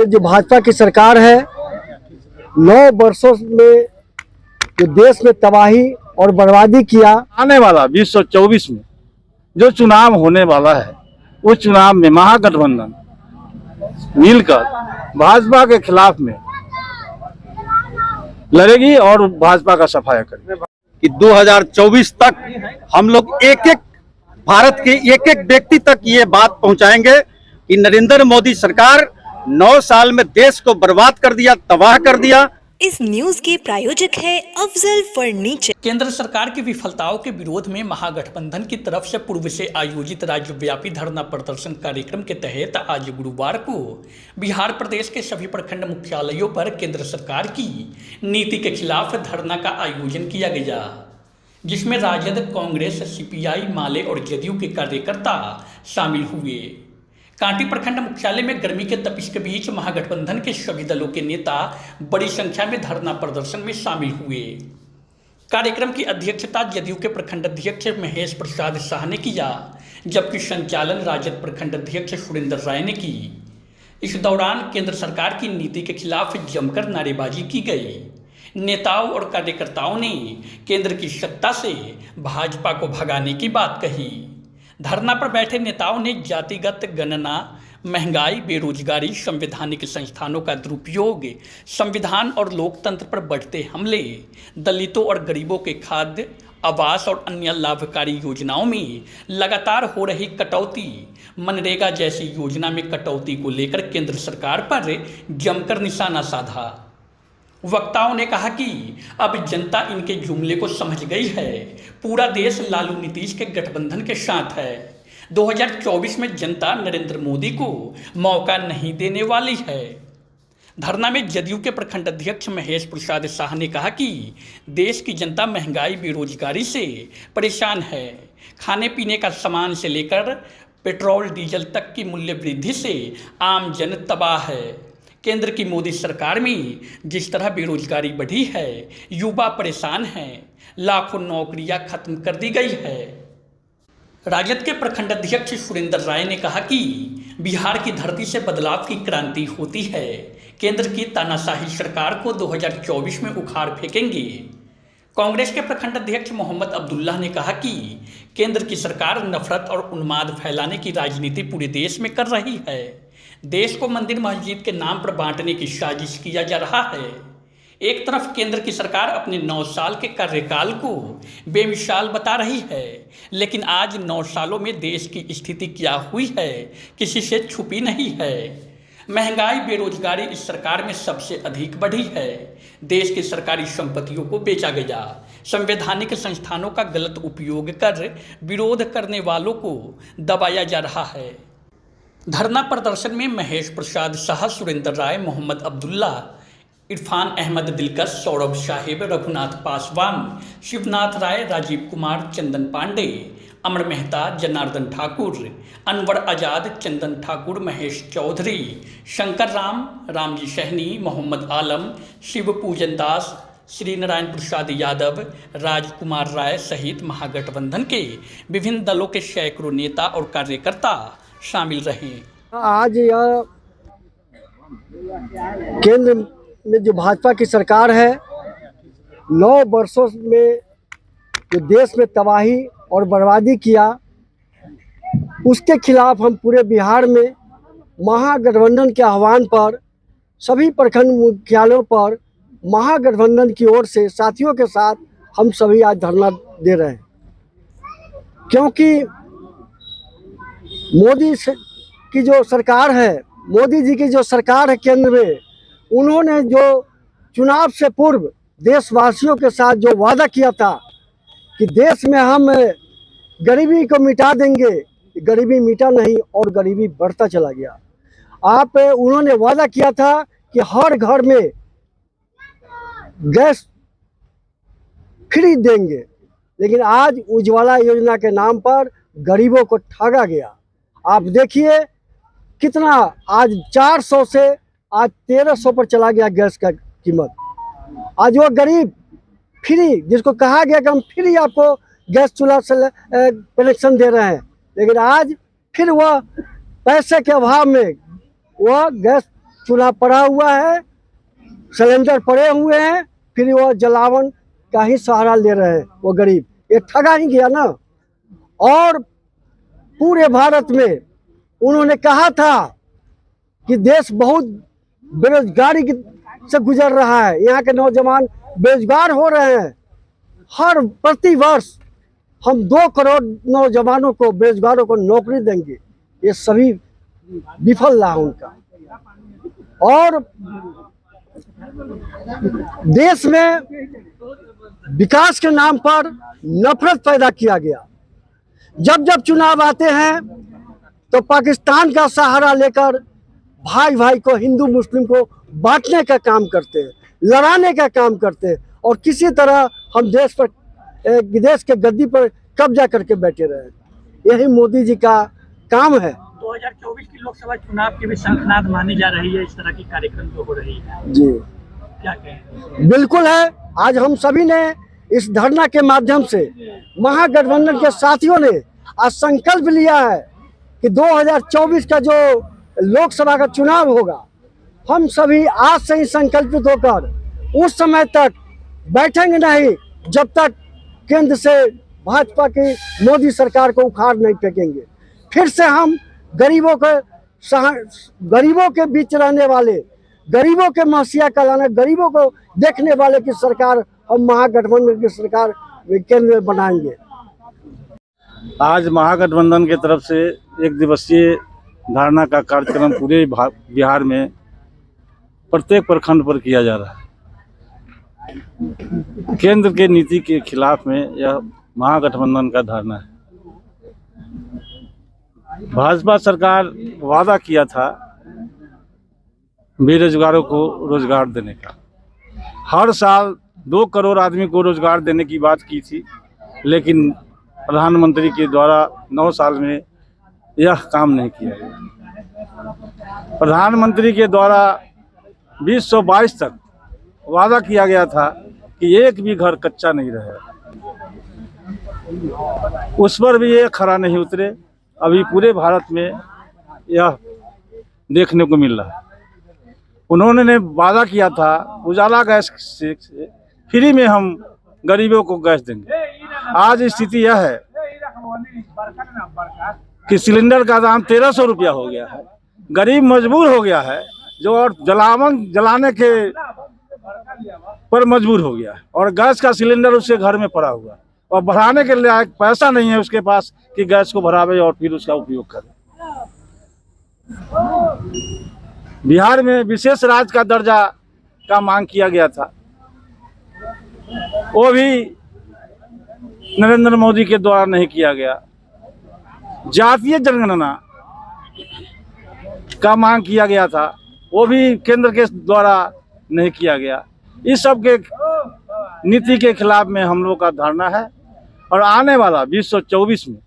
में जो भाजपा की सरकार है 9 वर्षों में जो देश में तबाही और बर्बादी किया, आने वाला 2024 में जो चुनाव होने वाला है उस चुनाव में महागठबंधन मिलकर भाजपा के खिलाफ में लड़ेगी और भाजपा का सफाया करेगी कि 2024 तक हम लोग एक एक भारत के एक एक व्यक्ति तक ये बात पहुंचाएंगे कि नरेंद्र मोदी सरकार 9 साल में देश को बर्बाद कर दिया, तबाह कर दिया। इस न्यूज के प्रायोजक है अफजल फर्नीचर। केंद्र सरकार की विफलताओं के विरोध में महागठबंधन की तरफ से पूर्व से आयोजित राज्यव्यापी धरना प्रदर्शन कार्यक्रम के तहत आज गुरुवार को बिहार प्रदेश के सभी प्रखंड मुख्यालयों पर केंद्र सरकार की नीति के खिलाफ धरना का आयोजन किया गया, जिसमें राजद, कांग्रेस, सीपीआई, माले और जदयू के कार्यकर्ता शामिल हुए। कांटी प्रखंड मुख्यालय में गर्मी के तपिश के बीच महागठबंधन के सभी दलों के नेता बड़ी संख्या में धरना प्रदर्शन में शामिल हुए। कार्यक्रम की अध्यक्षता जदयू के प्रखंड अध्यक्ष महेश प्रसाद शाह ने किया, जबकि संचालन राजद प्रखंड अध्यक्ष सुरेंद्र राय ने की। इस दौरान केंद्र सरकार की नीति के खिलाफ जमकर नारेबाजी की गई। नेताओं और कार्यकर्ताओं ने केंद्र की सत्ता से भाजपा को भगाने की बात कही। धरना पर बैठे नेताओं ने जातिगत गणना, महंगाई, बेरोजगारी, संवैधानिक संस्थानों का दुरुपयोग, संविधान और लोकतंत्र पर बढ़ते हमले, दलितों और गरीबों के खाद्य, आवास और अन्य लाभकारी योजनाओं में लगातार हो रही कटौती, मनरेगा जैसी योजना में कटौती को लेकर केंद्र सरकार पर जमकर निशाना साधा। वक्ताओं ने कहा कि अब जनता इनके जुमले को समझ गई है। पूरा देश लालू नीतीश के गठबंधन के साथ है। 2024 में जनता नरेंद्र मोदी को मौका नहीं देने वाली है। धरना में जदयू के प्रखंड अध्यक्ष महेश प्रसाद शाह ने कहा कि देश की जनता महंगाई, बेरोजगारी से परेशान है। खाने पीने का सामान से लेकर पेट्रोल डीजल तक की मूल्य वृद्धि से आम जन तबाह है। केंद्र की मोदी सरकार में जिस तरह बेरोजगारी बढ़ी है, युवा परेशान हैं, लाखों नौकरियां खत्म कर दी गई है। राजद के प्रखंड अध्यक्ष सुरेंद्र राय ने कहा कि बिहार की धरती से बदलाव की क्रांति होती है। केंद्र की तानाशाही सरकार को 2024 में उखाड़ फेंकेंगे। कांग्रेस के प्रखंड अध्यक्ष मोहम्मद अब्दुल्ला ने कहा कि केंद्र की सरकार नफरत और उन्माद फैलाने की राजनीति पूरे देश में कर रही है। देश को मंदिर मस्जिद के नाम पर बांटने की साजिश किया जा रहा है। एक तरफ केंद्र की सरकार अपने 9 साल के कार्यकाल को बेमिसाल बता रही है, लेकिन आज 9 सालों में देश की स्थिति क्या हुई है किसी से छुपी नहीं है। महंगाई, बेरोजगारी इस सरकार में सबसे अधिक बढ़ी है। देश की सरकारी संपत्तियों को बेचा गया। संवैधानिक संस्थानों का गलत उपयोग कर विरोध करने वालों को दबाया जा रहा है। धरना प्रदर्शन में महेश प्रसाद शाह, सुरेंद्र राय, मोहम्मद अब्दुल्ला, इरफान अहमद दिलकश, सौरभ साहिब, रघुनाथ पासवान, शिवनाथ राय, राजीव कुमार, चंदन पांडे, अमर मेहता, जनार्दन ठाकुर, अनवर आजाद, चंदन ठाकुर, महेश चौधरी, शंकर राम, रामजी सहनी, मोहम्मद आलम, शिव पूजन दास, श्री नारायण प्रसाद यादव, राजकुमार राय सहित महागठबंधन के विभिन्न दलों के सैकड़ों नेता और कार्यकर्ता शामिल रहे। आज यह केंद्र में जो भाजपा की सरकार है 9 वर्षों में जो देश में तबाही और बर्बादी किया, उसके खिलाफ हम पूरे बिहार में महागठबंधन के आह्वान पर सभी प्रखंड मुख्यालयों पर महागठबंधन की ओर से साथियों के साथ हम सभी आज धरना दे रहे हैं, क्योंकि मोदी की जो सरकार है, मोदी जी की जो सरकार है केंद्र में, उन्होंने जो चुनाव से पूर्व देशवासियों के साथ जो वादा किया था कि देश में हम गरीबी को मिटा देंगे, गरीबी मिटा नहीं और गरीबी बढ़ता चला गया। उन्होंने वादा किया था कि हर घर में गैस फ्री देंगे, लेकिन आज उज्ज्वला योजना के नाम पर गरीबों को ठगा गया। आप देखिए कितना, आज 400 से आज 1300 पर चला गया गैस का कीमत। आज वो गरीब फ्री, जिसको कहा गया कि हम फ्री आपको गैस चूल्हा से कनेक्शन दे रहे हैं, लेकिन आज फिर वह पैसे के अभाव में वह गैस चूल्हा पड़ा हुआ है, सिलेंडर पड़े हुए हैं, फिर वो जलावन का ही सहारा ले रहे हैं वो गरीब। ये ठगा ही गया ना। और पूरे भारत में उन्होंने कहा था कि देश बहुत बेरोजगारी से गुजर रहा है, यहाँ के नौजवान बेरोजगार हो रहे हैं। हर प्रति वर्ष हम 2 करोड़ नौजवानों को, बेरोजगारों को नौकरी देंगे। ये सभी विफल रहा उनका। और देश में विकास के नाम पर नफरत पैदा किया गया। जब जब चुनाव आते हैं तो पाकिस्तान का सहारा लेकर भाई भाई को, हिंदू मुस्लिम को बांटने का काम करते हैं, लड़ाने का काम करते हैं, और किसी तरह हम देश के गद्दी पर कब्जा करके बैठे रहे। यही मोदी जी का काम है। 2024 की लोकसभा चुनाव की भी शंखनाद मानी जा रही है, इस तरह की कार्यक्रम जो हो रही है, जी क्या कहें? बिल्कुल है। आज हम सभी ने इस धरना के माध्यम से महागठबंधन के साथियों ने आज संकल्प लिया है कि 2024 का जो लोकसभा का चुनाव होगा, हम सभी आज से ही संकल्पित होकर उस समय तक बैठेंगे नहीं जब तक केंद्र से भाजपा की मोदी सरकार को उखाड़ नहीं फेंकेंगे। फिर से हम गरीबों के बीच रहने वाले, गरीबों के महसिया कहलाने, गरीबों को देखने वाले की सरकार हम महागठबंधन की सरकार केंद्र में बनाएंगे। आज महागठबंधन की तरफ से 1 दिवसीय धरना का कार्यक्रम पूरे बिहार में प्रत्येक प्रखंड पर किया जा रहा है। केंद्र के नीति के खिलाफ में यह महागठबंधन का धरना है। भाजपा सरकार वादा किया था बेरोजगारों को रोजगार देने का। हर साल 2 करोड़ आदमी को रोजगार देने की बात की थी, लेकिन प्रधानमंत्री के द्वारा 9 साल में यह काम नहीं किया गया। प्रधानमंत्री के द्वारा 2022 तक वादा किया गया था कि एक भी घर कच्चा नहीं रहेगा, उस पर भी ये खरा नहीं उतरे। अभी पूरे भारत में यह देखने को मिल रहा है। उन्होंने वादा किया था उजाला गैस से फ्री में हम गरीबों को गैस देंगे। आज स्थिति यह है कि सिलेंडर का दाम 1300 रुपया हो गया है। गरीब मजबूर हो गया है, जो और जलाने के पर मजबूर हो गया है, और गैस का सिलेंडर उसके घर में पड़ा हुआ है, और बढ़ाने के लिए पैसा नहीं है उसके पास कि गैस को बढ़ावे और फिर उसका उपयोग करे। बिहार में विशेष राज्य का दर्जा का मांग किया गया था, वो भी नरेंद्र मोदी के द्वारा नहीं किया गया। जातीय जनगणना का मांग किया गया था, वो भी केंद्र के द्वारा नहीं किया गया। इस सब के नीति के खिलाफ में हम लोग का धरना है। और आने वाला 2024 में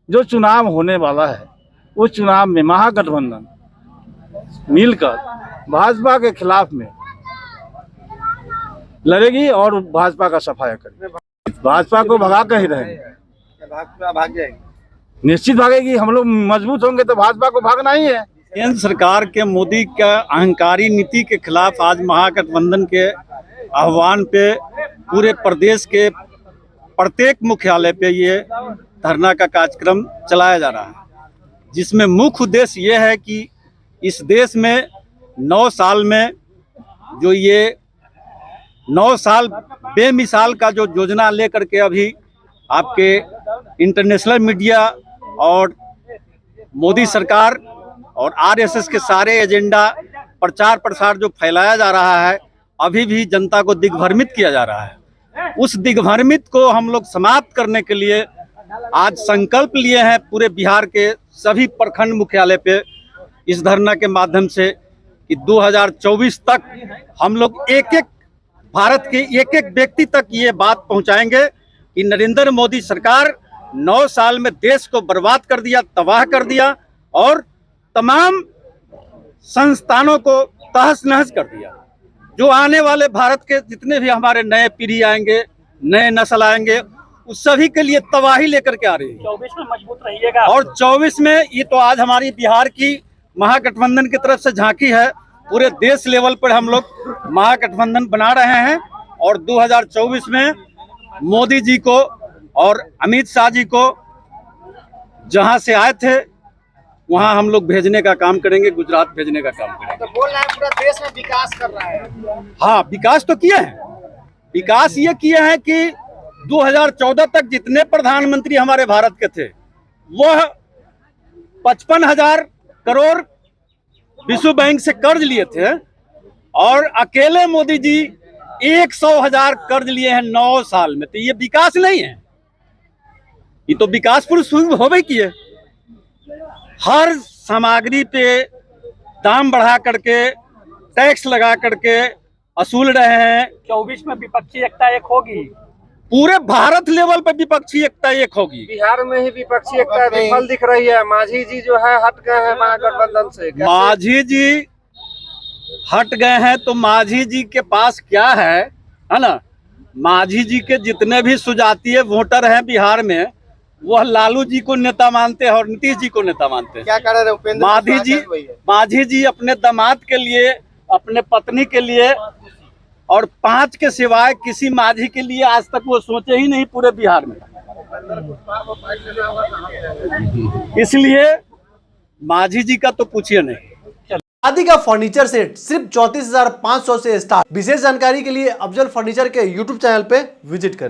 जो चुनाव होने वाला है, उस चुनाव में महागठबंधन मिलकर भाजपा के खिलाफ में लड़ेगी और भाजपा का सफाया करेगी। भाजपा को भगा कर ही रहेंगे। भाजपा भाग जाएगी, निश्चित भागेगी। हम लोग मजबूत होंगे तो भाजपा को भागना ही है। केंद्र सरकार के मोदी का अहंकारी नीति के खिलाफ आज महागठबंधन के आह्वान पे पूरे प्रदेश के प्रत्येक मुख्यालय पे ये धरना का कार्यक्रम चलाया जा रहा है, जिसमें मुख्य उद्देश्य ये है कि इस देश में 9 साल में जो ये 9 साल बेमिसाल का जो योजना लेकर के अभी आपके इंटरनेशनल मीडिया और मोदी सरकार और आरएसएस के सारे एजेंडा प्रचार प्रसार जो फैलाया जा रहा है, अभी भी जनता को दिग्भ्रमित किया जा रहा है। उस दिग्भ्रमित को हम लोग समाप्त करने के लिए आज संकल्प लिए हैं पूरे बिहार के सभी प्रखंड मुख्यालय पे इस धरना के माध्यम से कि 2024 तक हम लोग भारत के एक एक व्यक्ति तक ये बात पहुंचाएंगे कि नरेंद्र मोदी सरकार 9 साल में देश को बर्बाद कर दिया, तबाह कर दिया और तमाम संस्थानों को तहस नहस कर दिया। जो आने वाले भारत के जितने भी हमारे नए पीढ़ी आएंगे, नए नस्ल आएंगे, उस सभी के लिए तबाही लेकर के आ रही है। 24 में मजबूत रहिएगा। और 24 में ये तो आज हमारी बिहार की महागठबंधन की तरफ से झांकी है, पूरे देश लेवल पर हम लोग महागठबंधन बना रहे हैं और 2024 में मोदी जी को और अमित शाह जी को जहां से आए थे वहां हम लोग भेजने का काम करेंगे, गुजरात भेजने का काम करेंगे। तो बोल रहे हैं पूरा देश में विकास कर रहा है। हाँ, विकास तो किए हैं। विकास ये किए हैं कि 2014 तक जितने प्रधानमंत्री हमारे भारत के थे वह 55,000 करोड़ विश्व बैंक से कर्ज लिए थे और अकेले मोदी जी 100,000 कर्ज लिए हैं 9 साल में। तो ये विकास नहीं है, ये तो विकास पुरुष हो गई किए। हर सामग्री पे दाम बढ़ा करके, टैक्स लगा करके वसूल रहे हैं। 24 में विपक्षी एकता एक होगी, पूरे भारत लेवल पे विपक्षी एकता एक होगी। बिहार में ही विपक्षी एकता विफल दिख रही है। मांझी जी जो है हट गए हैं महागठबंधन से। मांझी जी हट गए हैं तो मांझी जी के पास क्या है ना? मांझी जी के जितने भी सुजातीय वोटर हैं बिहार में वह लालू जी को नेता मानते हैं और नीतीश जी को नेता मानते हैं। क्या कर रहे हैं उपेंद्र? मांझी जी अपने दामाद के लिए, अपने पत्नी के लिए और 5 के सिवाय किसी मांझी के लिए आज तक वो सोचे ही नहीं पूरे बिहार में। इसलिए मांझी जी का तो पूछिए नहीं। शादी का फर्नीचर सेट सिर्फ 34,500 से स्टार्ट। विशेष जानकारी के लिए अफजल फर्नीचर के YouTube चैनल पे विजिट करें।